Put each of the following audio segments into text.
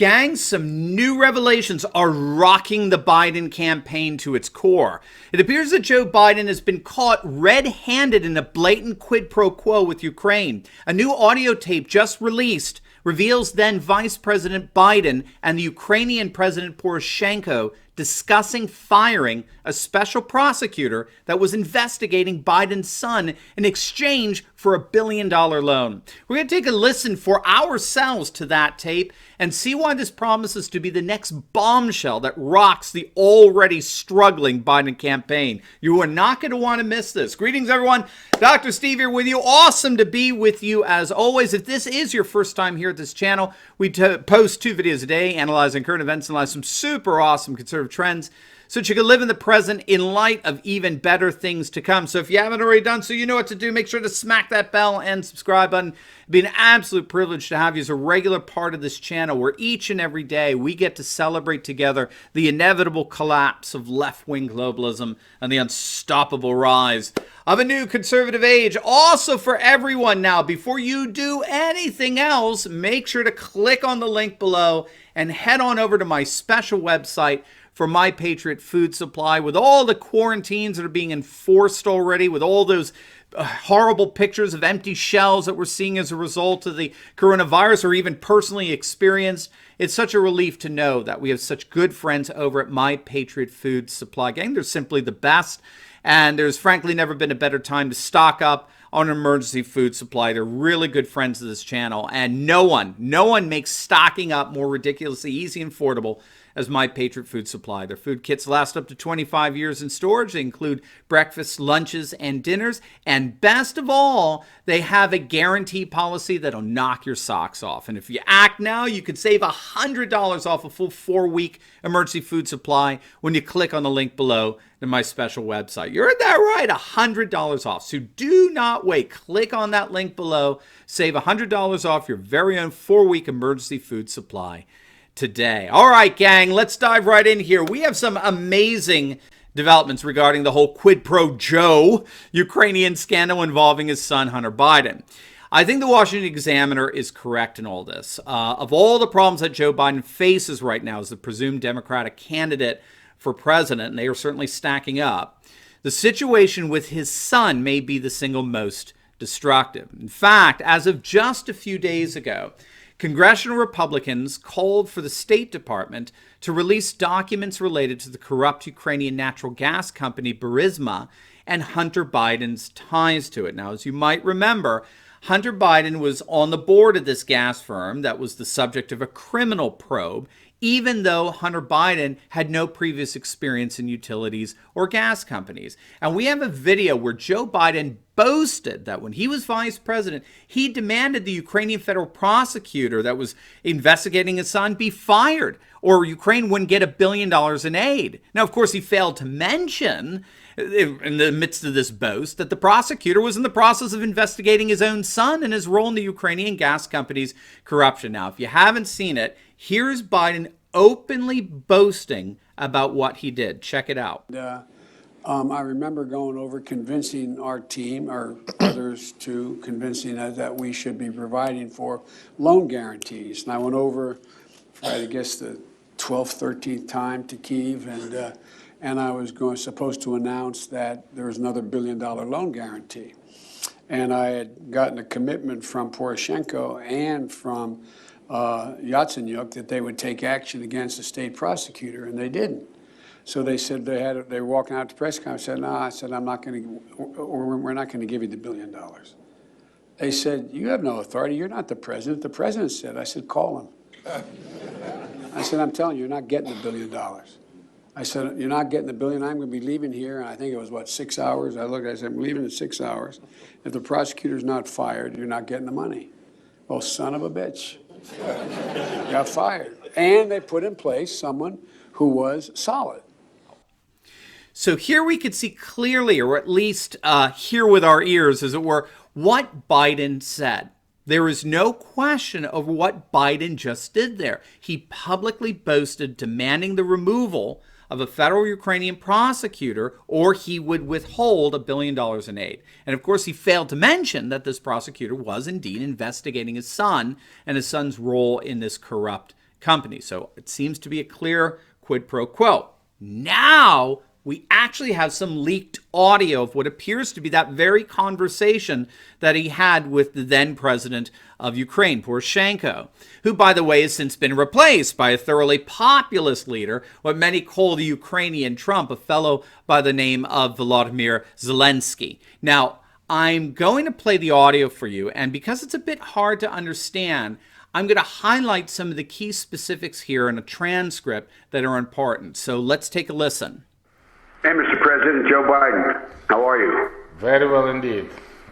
Gang, some new revelations are rocking the Biden campaign to its core. It appears that Joe Biden has been caught red-handed in a blatant quid-pro-quo with Ukraine. A new audio tape just released reveals then Vice President Biden and the Ukrainian President Poroshenko discussing firing a special prosecutor that was investigating Biden's son in exchange for a $1 billion loan. We're going to take a listen for ourselves to that tape and see why this promises to be the next bombshell that rocks the already struggling Biden campaign. You are not going to want to miss this. Greetings, everyone. Dr. Steve here with you. Awesome to be with you as always. If this is your first time here at this channel, we post 2 videos a day analyzing current events and some super awesome conservative trends so that you can live in the present in light of even better things to come. So if you haven't already done so, you know what to do. Make sure to smack that bell and subscribe button. It'd be an absolute privilege to have you as a regular part of this channel where each and every day we get to celebrate together the inevitable collapse of left-wing globalism and the unstoppable rise of a new conservative age. Also for everyone now, before you do anything else, make sure to click on the link below and head on over to my special website for My Patriot Food Supply, with all the quarantines that are being enforced already, with all those horrible pictures of empty shelves that we're seeing as a result of the coronavirus or even personally experienced. It's such a relief to know that we have such good friends over at My Patriot Food Supply. Gang, they're simply the best, and there's frankly never been a better time to stock up on an emergency food supply. They're really good friends of this channel, and no one makes stocking up more ridiculously easy and affordable as My Patriot Food Supply. Their food kits last up to 25 years in storage. They include breakfasts, lunches, and dinners. And best of all, they have a guarantee policy that'll knock your socks off. And if you act now, you could save $100 off a full 4-week emergency food supply when you click on the link below to my special website. You heard that right, $100 off. So do not wait. Click on that link below. Save $100 off your very own 4-week emergency food supply today. All right, gang, let's dive right in here. We have some amazing developments regarding the whole quid-pro-Joe Ukrainian scandal involving his son, Hunter Biden. I think the Washington Examiner is correct in all this. Of all the problems that Joe Biden faces right now as the presumed Democratic candidate for president, and they are certainly stacking up, the situation with his son may be the single most destructive. In fact, as of just a few days ago, congressional Republicans called for the State Department to release documents related to the corrupt Ukrainian natural gas company Burisma and Hunter Biden's ties to it. Now, as you might remember, Hunter Biden was on the board of this gas firm that was the subject of a criminal probe, even though Hunter Biden had no previous experience in utilities or gas companies. And we have a video where Joe Biden boasted that when he was vice president, he demanded the Ukrainian federal prosecutor that was investigating his son be fired, or Ukraine wouldn't get $1 billion in aid. Now, of course, he failed to mention, in the midst of this boast, that the prosecutor was in the process of investigating his own son and his role in the Ukrainian gas company's corruption. Now, if you haven't seen it, here's Biden openly boasting about what he did. Check it out. I remember going over convincing our team, or others too, convincing us that we should be providing for loan guarantees. And I went over for, I guess, the 12th, 13th time to Kyiv, and I was supposed to announce that there was another $1 billion loan guarantee. And I had gotten a commitment from Poroshenko and from Yatsenyuk that they would take action against the state prosecutor, and they didn't. So they said they were walking out to press conference. I said, no, I said, I'm not going to, we're not going to give you the $1 billion. They said, you have no authority. You're not the president. The president said. I said, call him. I said, I'm telling you, you're not getting the $1 billion. I said, you're not getting the $1 billion. I'm going to be leaving here. And I think it was, 6 hours? I said, I'm leaving in 6 hours. If the prosecutor's not fired, you're not getting the money. Well, son of a bitch. Got fired. And they put in place someone who was solid. So here we could see clearly, or at least hear with our ears, as it were, what Biden said. There is no question of what Biden just did there. He publicly boasted demanding the removal of a federal Ukrainian prosecutor, or he would withhold $1 billion in aid. And of course, he failed to mention that this prosecutor was indeed investigating his son and his son's role in this corrupt company. So it seems to be a clear quid pro quo. Now we actually have some leaked audio of what appears to be that very conversation that he had with the then president of Ukraine, Poroshenko, who, by the way, has since been replaced by a thoroughly populist leader, what many call the Ukrainian Trump, a fellow by the name of Volodymyr Zelensky. Now, I'm going to play the audio for you, and because it's a bit hard to understand, I'm going to highlight some of the key specifics here in a transcript that are important. So let's take a listen. Hey, Mr. President, Joe Biden, how are you? Very well indeed.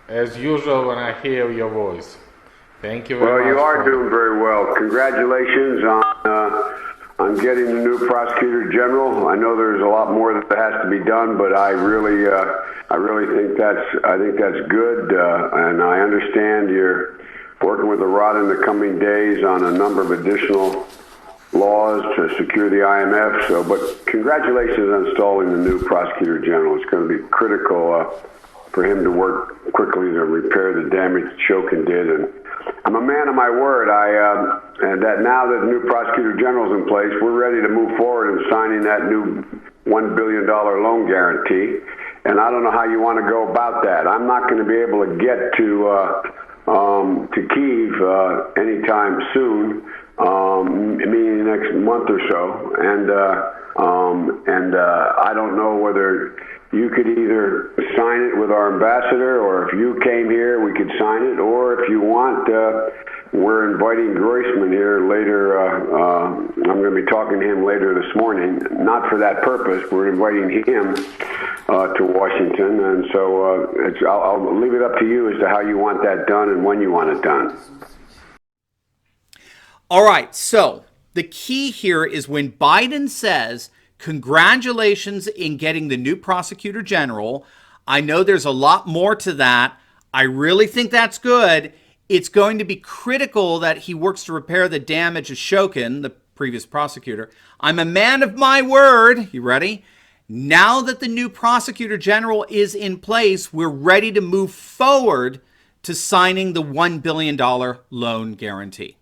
As usual when I hear your voice. Thank you very much. Well, you are doing very well. Congratulations on getting the new prosecutor general. I know there's a lot more that has to be done, but I really think that's good, and I understand you're working with the rod in the coming days on a number of additional laws to secure the IMF. But congratulations on installing the new prosecutor general. It's going to be critical for him to work quickly to repair the damage Shokin did. And I'm a man of my word. And that now that the new prosecutor general's in place, we're ready to move forward in signing that new $1 billion loan guarantee. And I don't know how you want to go about that. I'm not going to be able to get to Kyiv anytime soon. Meaning next month or so, and I don't know whether you could either sign it with our ambassador, or if you came here, we could sign it, or if you want, we're inviting Groisman here later. I'm going to be talking to him later this morning, not for that purpose. We're inviting him to Washington, and so I'll leave it up to you as to how you want that done and when you want it done. All right, so the key here is when Biden says, congratulations in getting the new prosecutor general. I know there's a lot more to that. I really think that's good. It's going to be critical that he works to repair the damage of Shokin, the previous prosecutor. I'm a man of my word. You ready? Now that the new prosecutor general is in place, we're ready to move forward to signing the $1 billion loan guarantee.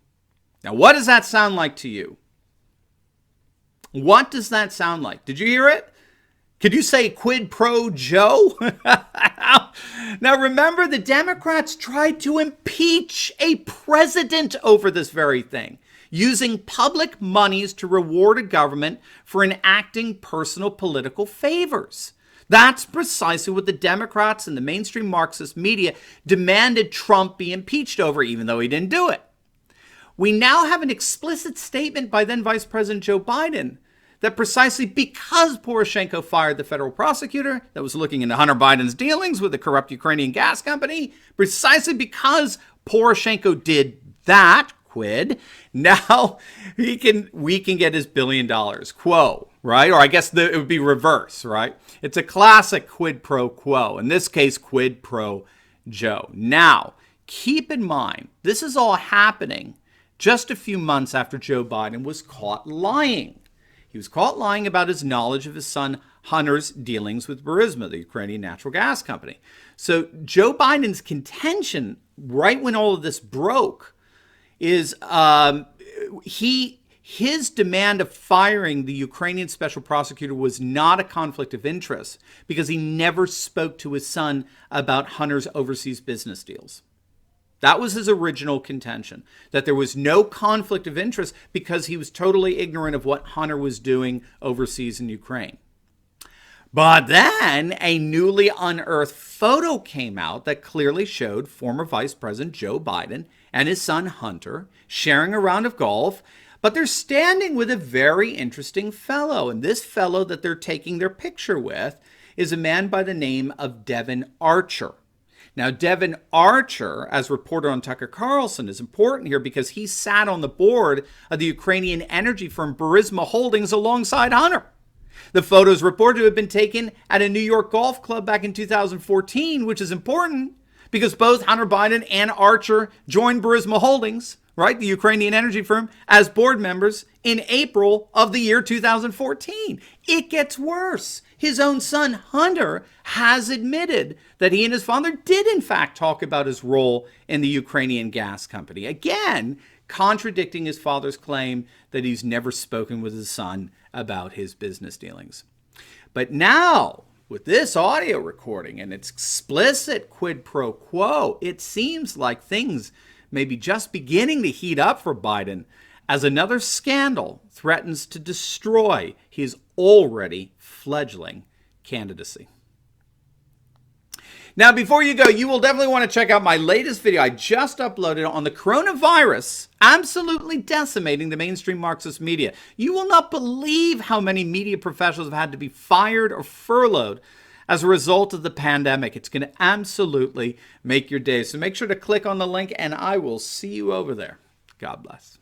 Now, what does that sound like to you? What does that sound like? Did you hear it? Could you say quid pro Joe? Now, remember, the Democrats tried to impeach a president over this very thing, using public monies to reward a government for enacting personal political favors. That's precisely what the Democrats and the mainstream Marxist media demanded Trump be impeached over, even though he didn't do it. We now have an explicit statement by then Vice President Joe Biden that precisely because Poroshenko fired the federal prosecutor that was looking into Hunter Biden's dealings with the corrupt Ukrainian gas company, precisely because Poroshenko did that quid, now we can get his $1 billion quo, right? Or I guess it would be reverse, right? It's a classic quid pro quo. In this case, quid pro Joe. Now, keep in mind, this is all happening just a few months after Joe Biden was caught lying. He was caught lying about his knowledge of his son Hunter's dealings with Burisma, the Ukrainian natural gas company. So Joe Biden's contention, right when all of this broke, is his demand of firing the Ukrainian special prosecutor was not a conflict of interest because he never spoke to his son about Hunter's overseas business deals. That was his original contention, that there was no conflict of interest because he was totally ignorant of what Hunter was doing overseas in Ukraine. But then a newly unearthed photo came out that clearly showed former Vice President Joe Biden and his son Hunter sharing a round of golf, but they're standing with a very interesting fellow. And this fellow that they're taking their picture with is a man by the name of Devon Archer. Now, Devon Archer, as reported on Tucker Carlson, is important here because he sat on the board of the Ukrainian energy firm Burisma Holdings alongside Hunter. The photo is reported to have been taken at a New York golf club back in 2014, which is important because both Hunter Biden and Archer joined Burisma Holdings, right, the Ukrainian energy firm, as board members in April of the year 2014. It gets worse. His own son, Hunter, has admitted that he and his father did, in fact, talk about his role in the Ukrainian gas company. Again, contradicting his father's claim that he's never spoken with his son about his business dealings. But now, with this audio recording and its explicit quid pro quo, it seems like things may be just beginning to heat up for Biden as another scandal threatens to destroy his already fledgling candidacy. Now, before you go, you will definitely want to check out my latest video I just uploaded on the coronavirus absolutely decimating the mainstream Marxist media. You will not believe how many media professionals have had to be fired or furloughed as a result of the pandemic. It's going to absolutely make your day. So make sure to click on the link, and I will see you over there. God bless.